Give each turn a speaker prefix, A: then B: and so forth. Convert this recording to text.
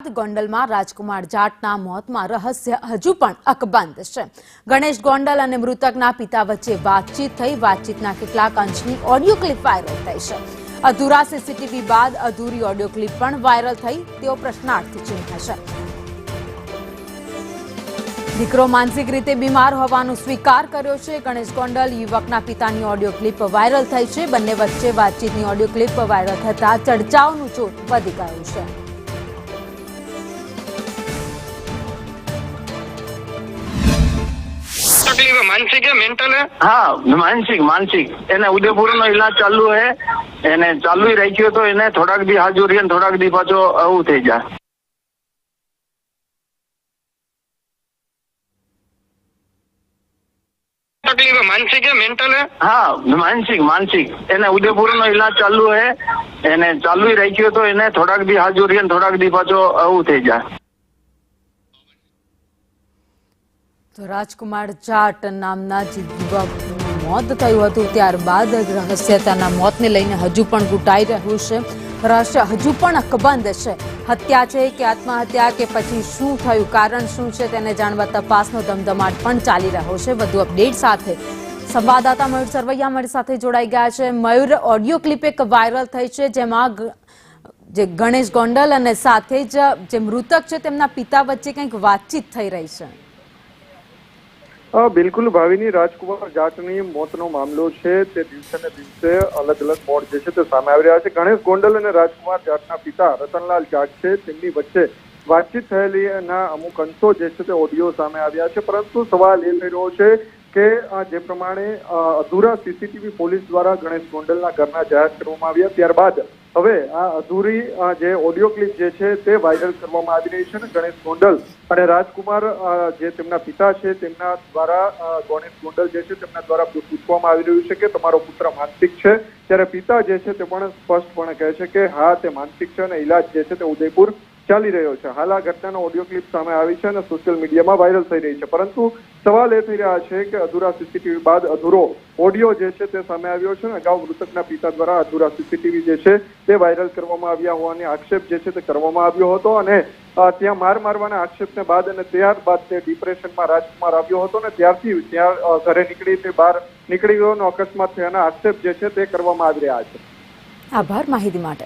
A: બાદ ગોંડલમાં રાજકુમાર જાટના મોતમાં રહસ્ય હજુ પણ અકબંધ છે। ગણેશ ગોંડલ અને મૃતકના પિતા વચ્ચે વાતચીત થઈ। વાતચીતના કેટલાક અંશની ઓડિયો ક્લિપ વાયરલ થઈ છે। અધૂરા સીસીટીવી બાદ અધૂરી ઓડિયો ક્લિપ પણ વાયરલ થઈ તેઓ પ્રશ્નાર્થ ચિહ્ન છે। દીકરો માનસિક રીતે બીમાર હોવાનું સ્વીકાર કર્યો છે। ગણેશ ગોંડલ યુવકના પિતાની ઓડિયો ક્લિપ વાયરલ થઈ છે। બંને વચ્ચે વાતચીતની ઓડિયો ક્લિપ વાયરલ થતા ચર્ચાઓનું જોર વધી ગયું છે।
B: तकलीफ है मानसिक है मेंटल है?
C: हाँ मानसिक એને ઉદયપુર નો इलाज चालू है એને चालू ही राख्यो तो એને થોડાક દી હાજરી અને થોડાક દી પાછો આવું થઈ જાય।
B: तकलीफ है मानसिक है मेंटल है?
C: हाँ मानसिक એને ઉદયપુર નો इलाज चालू है એને चालू ही राख्यो तो એને થોડાક દી હાજરી અને થોડાક દી પાછો આવું થઈ જાય।
A: તો રાજકુમાર જાટ નામના યુવકનું મોત થયું હતું ત્યારબાદ રહસ્યતાના મોતને લઈને હજુ પણ ઘૂંટાઈ રહ્યું છે। રહસ્ય હજુ પણ અકબંધ છે। હત્યા છે કે આત્મહત્યા કે પછી શું થયું, કારણ શું છે તેને જાણવા તપાસનો ધમધમાટ પણ ચાલી રહ્યો છે। વધુ અપડેટ સાથે સંવાદદાતા મયુર સરવૈયા અમારી સાથે જોડાઈ ગયા છે। મયુર, ઓડિયો ક્લિપ એક વાયરલ થઈ છે જેમાં જે ગણેશ ગોંડલ અને સાથે જ જે મૃતક છે તેમના પિતા વચ્ચે કંઈક વાતચીત થઈ રહી છે।
D: બિલકુલ ભાવિની, રાજકુમાર જાટની મોતનો મામલો છે તે દિવસે ને દિવસે અલગ અલગ મોડ જે છે તે સામે આવી રહ્યા છે। ગણેશ ગોંડલ અને રાજકુમાર જાટના પિતા રતનલાલ જાટ છે તેમની વચ્ચે વાતચીત થયેલી એના અમુક અંશો જે છે તે ઓડિયો સામે આવ્યા છે, પરંતુ સવાલ એ થઈ રહ્યો છે કે જે પ્રમાણે અધૂરા સીસીટીવી પોલીસ દ્વારા ગણેશ ગોંડલના ઘરના જાહેર કરવામાં આવ્યા ત્યારબાદ હવે આ અધૂરી જે ઓડિયો ક્લિપ જે છે તે વાયરલ કરવામાં આવી રહી છે। ગણેશ ગોંડલ અને રાજકુમાર જે તેમના પિતા છે તેમના દ્વારા ગણેશ ગોંડલ જે છે તેમના દ્વારા પૂછવામાં આવી રહ્યું છે કે તમારો પુત્ર માનસિક છે, ત્યારે પિતા જે છે તે પણ સ્પષ્ટપણે કહે છે કે હા તે માનસિક છે અને ઇલાજ જે છે તે ઉદયપુર ચાલી રહ્યો છે। હાલ આ ઘટનાનો ઓડિયો ક્લિપ સામે આવી છે અને સોશિયલ મીડિયામાં વાયરલ થઈ રહી છે, પરંતુ સવાલ એ થઈ રહ્યા છે કે અધૂરા સીસીટીવી બાદ અધૂરો ઓડિયો જે છે તે સામે આવ્યો છે અને અગાઉ મૃતકના પિતા દ્વારા અધૂરા સીસીટીવી જે છે તે વાયરલ કરવામાં આવ્યા હોવાની આક્ષેપ જે છે તે કરવામાં આવ્યો હતો અને ત્યાં માર મારવાના આક્ષેપને બાદ અને ત્યારબાદ તે ડિપ્રેશનમાં રાજકુમાર આવ્યો હતો અને ત્યારથી ત્યાં ઘરે નીકળી તે બહાર નીકળી ગયોનો અકસ્માત થયાના આક્ષેપ જે છે તે કરવામાં આવી રહ્યા છે।
A: આભાર માહિતી માટે।